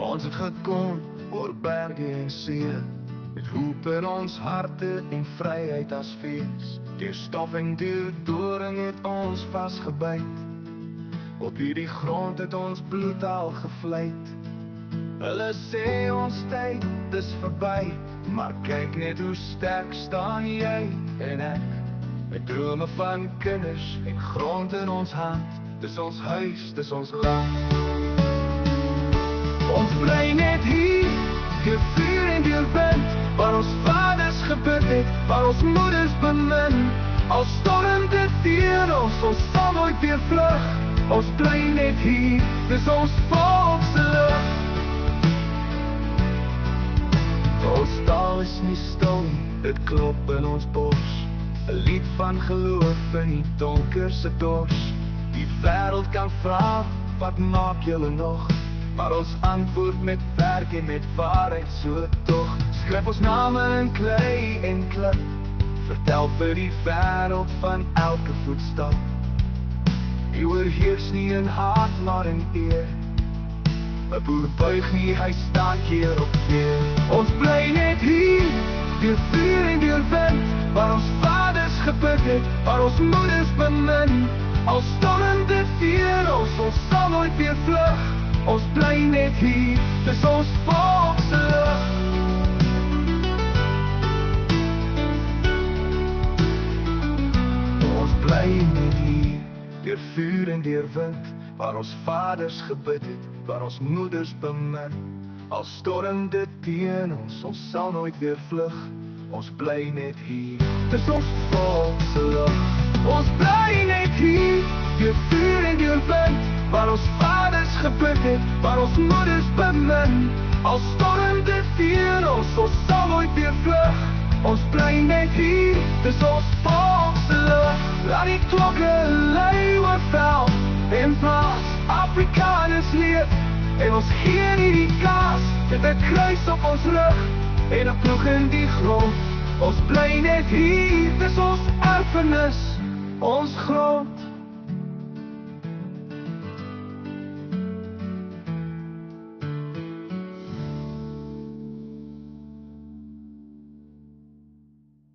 Ons het gekom oor berge en see, met hoop in ons harte en vryheid as fees. Deur stof en deur doring het ons vasgebyt, op hierdie grond het ons bloed al gevleit. Hulle sê ons tyd is verby, maar kyk net hoe sterk staan jy en ek, met drome van kinders en grond in ons hand. Dis ons huis, dis ons land. Ons bly net hier, deur vuur en deur wind, waar ons vaders gebid het, waar ons moeders bemin. Al storm dit teen ons sal nooit weer vlug. Ons bly net hier, dis ons volk se lig. Ons taal is nie stil nie, dit klop in ons bors. 'n lied van geloof in die donkerste dors. Die wêreld kan vra, wat maak julle nog? Maar ons antwoord met werk en met waarheid so tog. Skryf ons name in klei en klip, vertel vir die wêreld van elke voetstap. Die oorheers nie in hart, maar in eer. 'n boer buig nie, hy staan keer op keer. Ons bly net hier, deur vuur en deur wind, waar ons vaders gebid het, waar ons moeders bemin. Al storm dit teen ons sal nooit weer vlug. Ons bly net hier, dis ons volk se lig. Ons bly net hier, deur vuur en deur wind, waar ons vaders gebid het, waar ons moeders bemin. Al storm dit teen ons sal nooit weer vlug. Ons bly net hier, dis ons volk se lig. Ons bly net hier, deur vuur en deur wind, waar ons vaders gebid het, waar ons moeders bemin. Al storm dit teen ons sal nooit weer vlug. Ons bly net hier, dis ons volk se lig. Laat die klokke lui oor veld en plaas, Afrikaners leef, en ons gee nie die kaas, met 'n kruis op ons rug en 'n ploeg in die grond. Ons bly net hier, dis ons erfenis, ons grond.